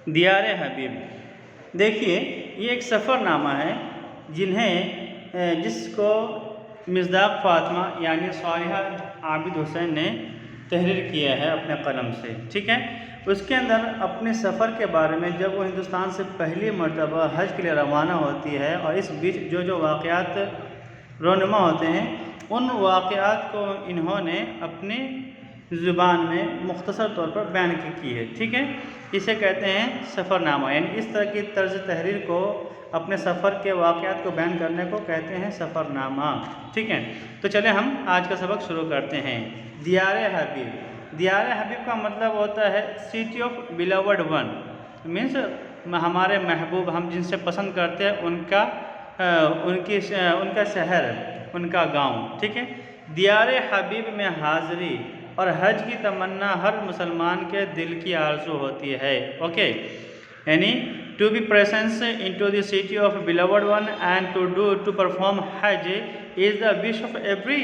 दियार हबीब। देखिए, ये एक सफ़रनामा है जिसको मिस्दाक फ़ातिमा यानी सालिहा आबिद हुसैन ने तहरीर किया है अपने कलम से। ठीक है, उसके अंदर अपने सफ़र के बारे में, जब वो हिंदुस्तान से पहली मर्तबा हज के लिए रवाना होती है और इस बीच जो जो वाक़यात रोनुमा होते हैं, उन वाक़यात को इन्होंने अपनी ज़ुबान में मुख्तसर तौर पर बयान की है। ठीक है, इसे कहते हैं सफ़रनामा, यानी इस तरह की तर्ज तहरीर को, अपने सफ़र के वाक़यात को बयान करने को कहते हैं सफ़रनामा। ठीक है, तो चले हम आज का सबक शुरू करते हैं। दियार हबीब। दियार हबीब का मतलब होता है city of beloved one, means हमारे महबूब, हम जिनसे पसंद करते हैं उनका शहर, उनका गांव। ठीक है, दियार हबीब में हाज़िरी और हज की तमन्ना हर मुसलमान के दिल की आरज़ू होती है। ओके, यानी to be presence in to the city of beloved one and to perform Hajj is the wish of every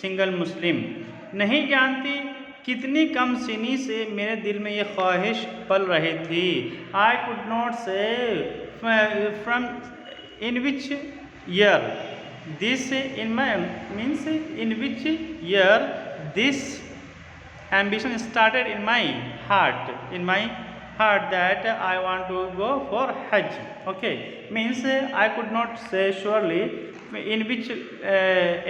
single Muslim. नहीं जानती कितनी कम सिनी से मेरे दिल में ये ख्वाहिश पल रही थी। आई कुड नॉट से from in which year this in my means in which year this ambition started in my heart that I want to go for Hajj. Okay, means I could not say surely in which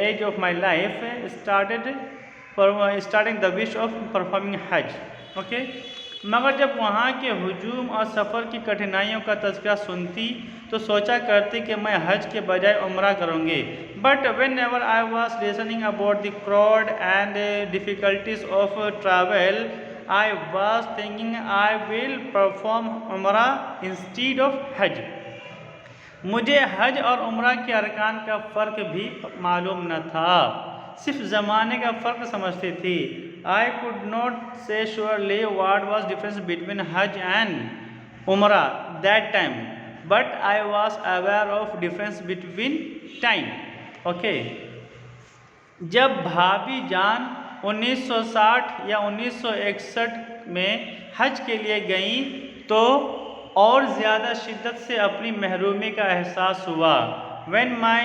age of my life starting the wish of performing Hajj. Okay, मगर जब वहाँ के हुजूम और सफ़र की कठिनाइयों का तज़किरा सुनती तो सोचा करती कि मैं हज के बजाय उम्रा करूँगी। But when ever I was listening about the crowd and difficulties of travel I was thinking I will perform उम्रा इंस्टीड ऑफ हज। मुझे हज और उम्रा के अरकान का फ़र्क भी मालूम न था, सिर्फ ज़माने का फ़र्क समझती थी। I could not say surely what was difference between Hajj and Umrah that time, but I was aware of difference between time. Okay, जब भाभी जान 1960 या 1961 में हज के लिए गईं तो और ज़्यादा शिद्दत से अपनी महरूमी का एहसास हुआ। When my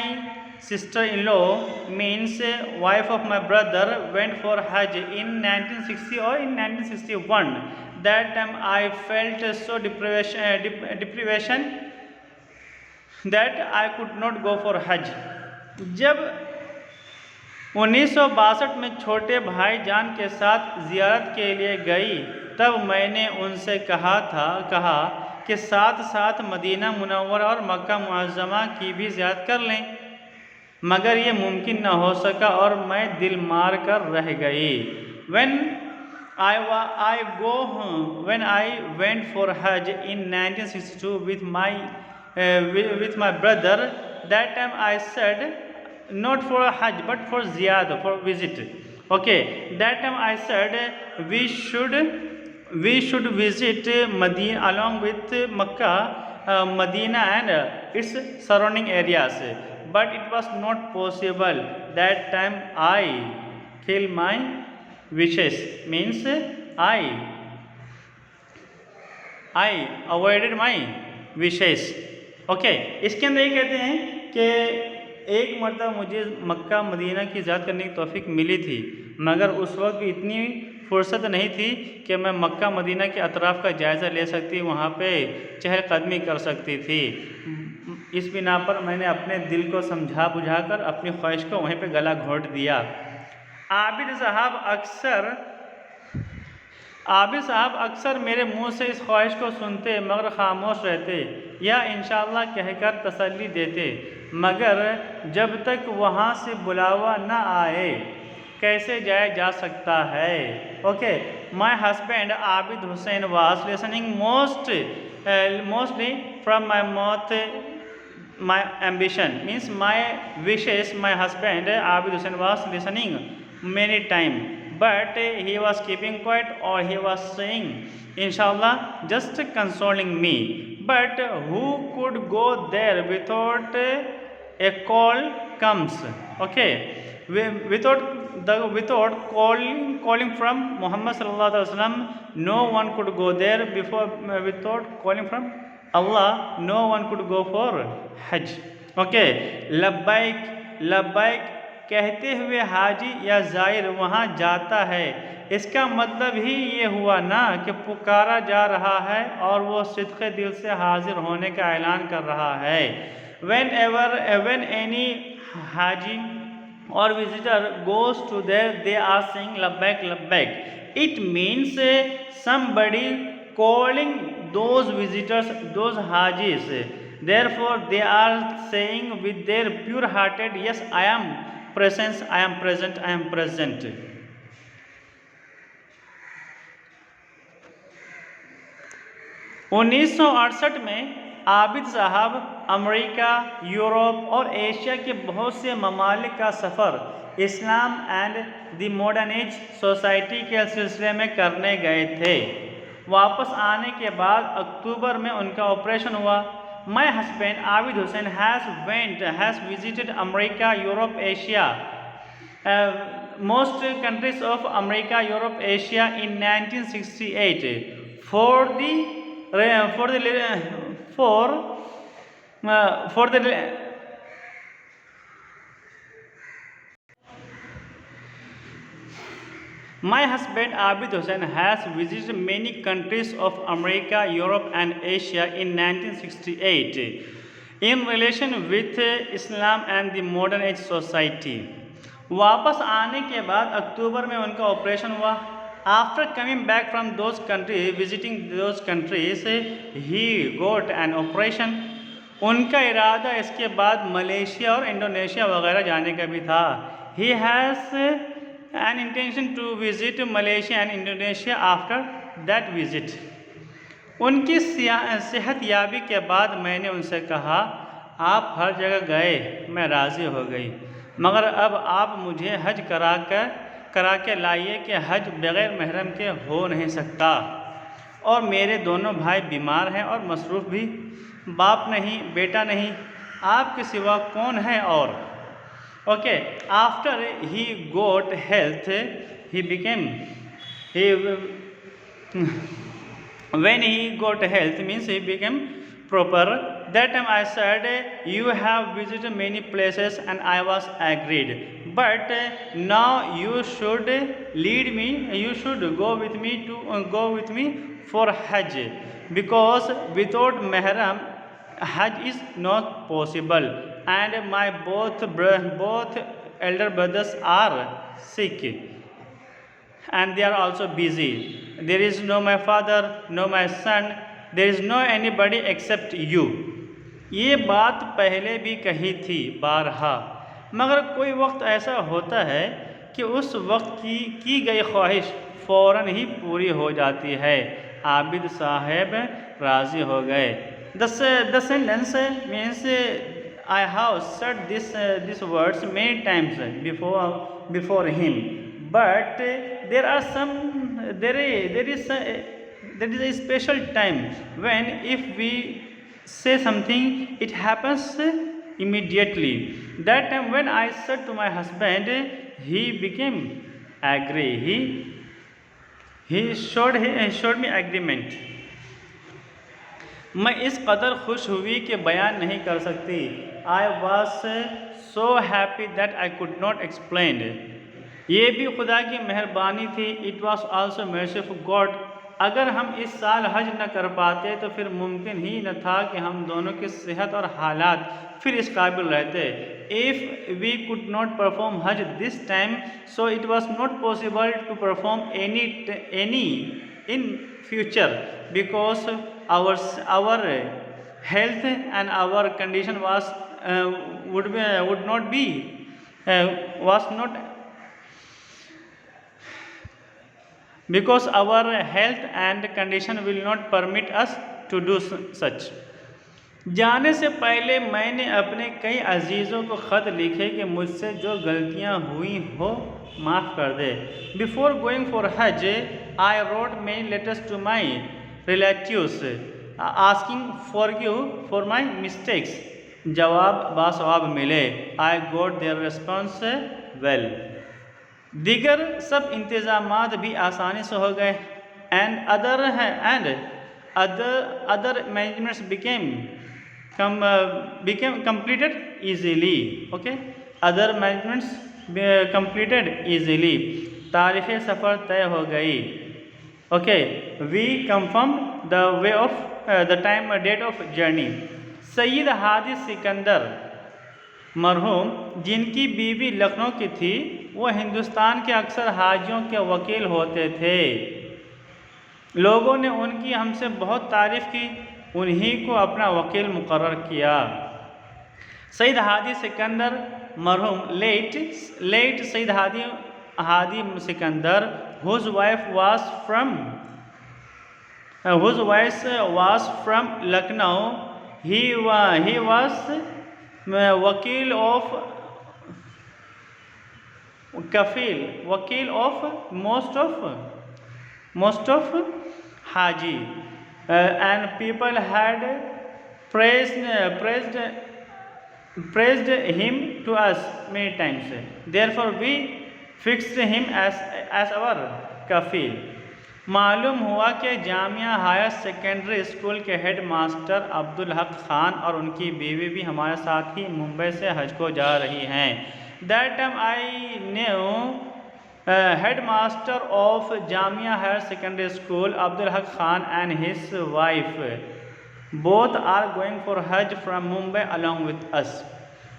sister-in-law, means wife of my brother, went for Hajj in 1960 or in 1961. That time I felt so deprivation that I could not go for Hajj. जब 1962 में छोटे भाईजान के साथ ज़ियारत के लिए गई तब मैंने उनसे कहा कि साथ साथ मदीना मुनव्वरा और मक्का मुअज़्ज़मा की भी ज़ियारत कर लें, मगर ये मुमकिन न हो सका और मैं दिल मार कर रह गई। When I went for Hajj in 1962 with my brother, that time I said not for Hajj but for ziyarah, for visit. Okay, that time I said we should visit Medina along with Makkah, Medina and its surrounding areas. But it was not possible. That time I killed my wishes, means I avoided my wishes. Okay, इसके अंदर ये कहते हैं कि एक मरतबा मुझे Mecca Medina की ज़ियारत करने की तौफीक मिली थी, मगर उस वक्त इतनी फुर्सत नहीं थी कि मैं मक्का मदीना के अतराफ़ का जायज़ा ले सकती, वहाँ पे चहलकदमी कर सकती थी। इस बिना पर मैंने अपने दिल को समझा बुझाकर अपनी ख्वाहिश को वहीं पे गला घोंट दिया। आबिद साहब अक्सर मेरे मुंह से इस ख्वाहिश को सुनते मगर खामोश रहते या इंशाअल्लाह कहकर तसल्ली देते, मगर जब तक वहाँ से बुलावा न आए कैसे जाया जा सकता है। Okay, my husband Abid Hussain was listening mostly from my mouth my ambition, means my wishes. My husband Abid Hussain was listening many time, but he was keeping quiet or he was saying inshallah, just consoling me. But who could go there without a call comes? Okay, without without calling from Muhammad sallallahu alaihi wasallam, no one could go there before. Without calling from Allah, no one could go for Hajj. Okay, लब्बैक लब्बैक कहते हुए हाजी या Jair वहाँ जाता है। इसका मतलब ही ये हुआ ना कि पुकारा जा रहा है और वो सिद्क़े दिल से हाजिर होने का ऐलान कर रहा है। when any Haji or visitor goes to there, they are saying labbaik labbaik. It means somebody calling those visitors, those hajis. Therefore they are saying with their pure hearted, yes, I am present, I am present, I am present. 1968 में आबिद साहब America, Europe और Asia के बहुत से ममालिक का सफ़र Islam and the modern age society के सिलसिले में करने गए थे। वापस आने के बाद अक्टूबर में उनका ऑपरेशन हुआ। My husband Abid Hussain has visited America, Europe, Asia, most countries of America, Europe, Asia in 1968 for the My husband Abid Hussain has visited many countries of America, Europe and Asia in 1968 in relation with Islam and the modern age society. वापस आने के बाद अक्टूबर में उनका operation हुआ। After coming back from those country, visiting those countries, he got an operation. उनका इरादा इसके बाद मलेशिया और इंडोनेशिया वगैरह जाने का भी था। He has an intention to visit Malaysia and Indonesia after that visit. उनकी सेहत याबी के बाद मैंने उनसे कहा, आप हर जगह गए, मैं राज़ी हो गई, मगर अब आप मुझे हज करा के लाइए कि हज बग़ैर महरम के हो नहीं सकता, और मेरे दोनों भाई बीमार हैं और मसरूफ़ भी, बाप नहीं, बेटा नहीं, आपके सिवा कौन है और Okay, after he got health, when he got health means he became proper. That time I said, you have visited many places and I was agreed. But now you should lead me, you should go with me for Hajj, because without Mahram Hajj is not possible, and my both elder brothers are sick and they are also busy. There is no my father, no my son, there is no anybody except you. ये बात पहले भी कही थी बारहा, मगर कोई वक्त ऐसा होता है कि उस वक्त की गई ख्वाहिश फ़ौरन ही पूरी हो जाती है। आबिद साहब राज़ी हो गए। The sentence means I have said these words many times before him, but there is a special time when if we say something, it happens immediately. That time when I said to my husband, he became agree. He showed me agreement. मैं इस कदर खुश हुई कि बयान नहीं कर सकती। I was so happy that I could not explain. ये भी खुदा की मेहरबानी थी। It was also mercy of God. अगर हम इस साल हज न कर पाते तो फिर मुमकिन ही न था कि हम दोनों की सेहत और हालात फिर इस काबिल रहते। If we could not perform Hajj this time, so it was not possible to perform any in future, because our health and our condition was not because our health and condition will not permit us to do such. जाने से पहले मैंने अपने कई अजीज़ों को ख़त लिखे कि मुझसे जो गलतियाँ हुई हो माफ़ कर दे। बिफोर गोइंग फॉर हज I wrote many letters to my relatives asking forgive for my mistakes. जवाब बासवाब मिले। I got their response well. दीगर सब इंतज़ामात भी आसानी से हो गए। And other managements became completed easily. Okay, other managements completed easily. तारीख़ सफ़र तय हो गई। Okay, we confirm the way of the time date of journey. Syed Hadi Sikandar मरहूम, जिनकी बीवी लखनऊ की थी, वो हिंदुस्तान के अक्सर हाजियों के वकील होते थे। लोगों ने उनकी हमसे बहुत तारीफ़ की, उन्हीं को अपना वकील मुकर्रर किया। सैयद हादी सिकंदर मरहूम, late Syed Hadi Sikandar, whose wife was from Lucknow. He was wakil of most of Haji, and people had praised him to us many times. Therefore we fixed him as our kafil. मालूम हुआ कि जामिया हायर सेकेंडरी स्कूल के head master Abdul Haq Khan और उनकी बीवी भी हमारे साथ ही मुंबई से हज को जा रही हैं। That time I new head master of Jamia higher secondary school Abdul Haq Khan and his wife both are going for Hajj from Mumbai along with us.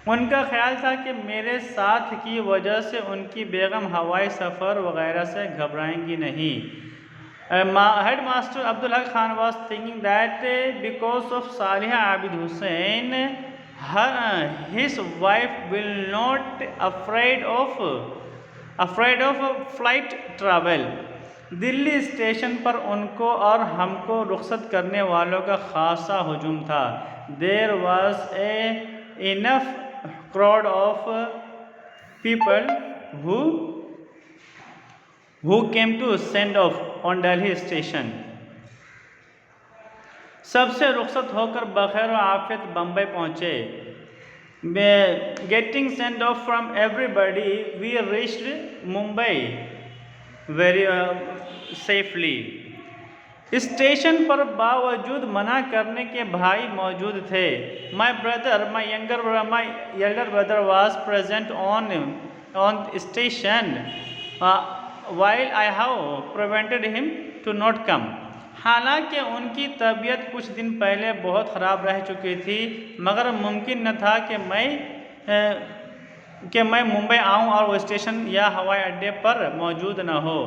उनका ख्याल था कि मेरे साथ की वजह से उनकी बेगम हवाई सफ़र वगैरह से घबराएंगी नहीं। Head master Abdul Haq Khan was thinking that because of Saliha Abid Hussain, his wife will not afraid of flight travel. Delhi station पर उनको और हमको रुखसत करने वालों का खासा हुजूम था। There was enough crowd of people who came to send off on Delhi station. सबसे रुखसत होकर बखैर व आफियत बम्बई पहुँचे। Getting sent off from everybody, we reached Mumbai very safely. Station पर बावजूद मना करने के भाई मौजूद थे। My elder brother was present on station while I have prevented him to not come. हालांकि उनकी तबीयत कुछ दिन पहले बहुत ख़राब रह चुकी थी, मगर मुमकिन न था कि मैं मुंबई आऊं और वो स्टेशन या हवाई अड्डे पर मौजूद न हो।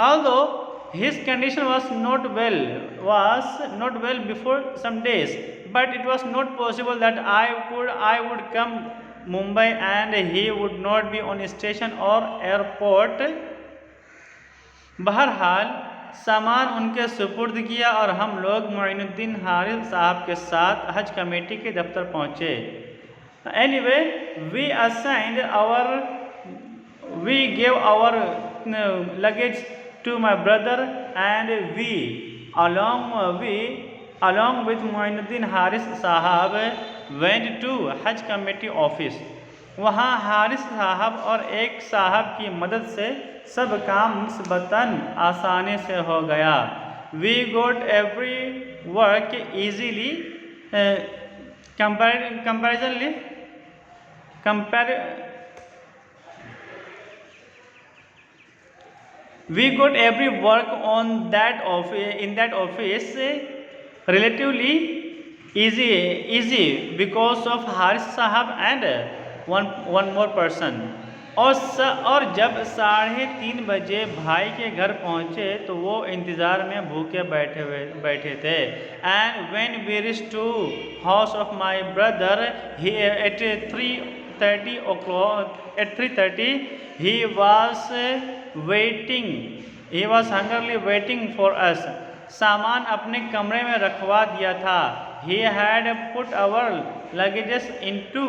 Although his condition was not well before some days, but it was not possible that I would come Mumbai and he would not be on station or airport. बहरहाल सामान उनके सुपुर्द किया और हम लोग मोइनुद्दीन हारिस साहब के साथ हज कमेटी के दफ्तर पहुँचे। Anyway, we gave our luggage to my brother and we along with Moinuddin Haris साहब went to हज कमेटी ऑफिस। वहाँ हारिस साहब और एक साहब की मदद से सब काम निस्बतन आसानी से हो गया। We got every work easily, we got every work in that office relatively easy because of Haris Sahab and one more person. और जब 3:30 बजे भाई के घर पहुँचे तो वो इंतज़ार में भूखे बैठे थे। And when we reached to house of my brother, at 3:30 he was hungrily waiting for us. सामान अपने कमरे में रखवा दिया था। He had put our luggages into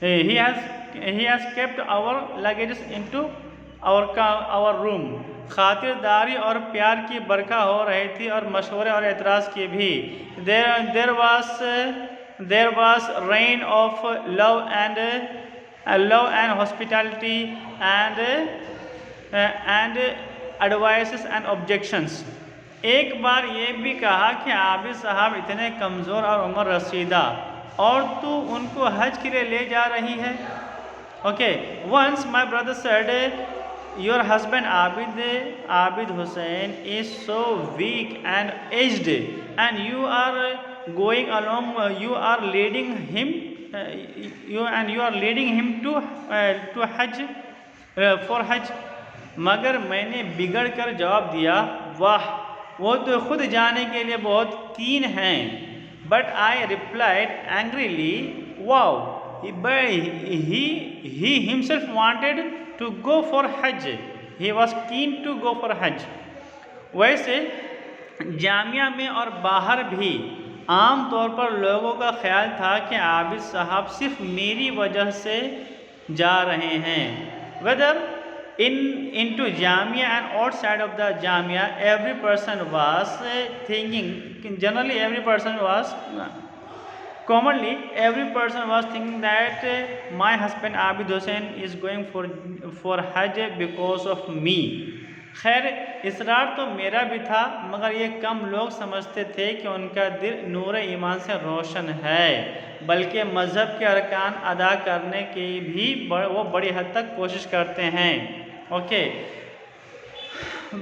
He has kept our luggages into our room. खातिरदारी और प्यार की बरखा हो रही थी और मशवरे और एतराज़ की भी। There was rain of love and love and hospitality and advices and objections. एक बार ये भी कहा कि आबिद साहब इतने कमज़ोर और उम्र रसीदा और तू उनको हज के लिए ले जा रही है. Okay, once my brother said, your husband Abid Hussain is so weak and aged, and you are going along, you are leading him, you are leading him to Hajj, for Hajj. मगर मैंने बिगड़ कर जवाब दिया, वाह वो तो खुद जाने के लिए बहुत कीन हैं. But I replied angrily, wow. But he himself wanted to go for Hajj. He was keen to go for Hajj. वैसे जामिया में और बाहर भी आम तौर पर लोगों का ख्याल था कि आबिद साहब सिर्फ मेरी वजह से जा रहे हैं. Whether into Jamia and outside of the Jamia, every person was thinking. Generally, commonly, every person was thinking that my husband Abid Hussain is going for Hajj because of me. खैर इसरार तो मेरा भी था, मगर ये कम लोग समझते थे कि उनका दिल नूर ईमान से रोशन है, बल्कि मज़हब के अरकान अदा करने की भी वो बड़ी हद तक कोशिश करते हैं. Okay,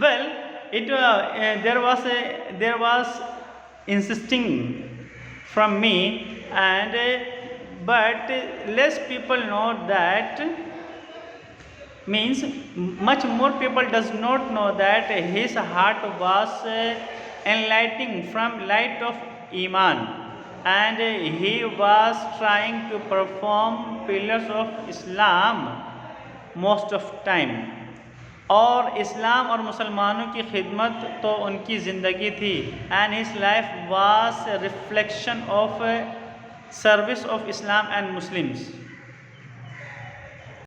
well there was insisting from me, and but less people know that, means much more people does not know that his heart was enlightening from light of Iman, and he was trying to perform pillars of Islam most of time. और इस्लाम और मुसलमानों की खिदमत तो उनकी ज़िंदगी थी. And his life was reflection of service of Islam and Muslims.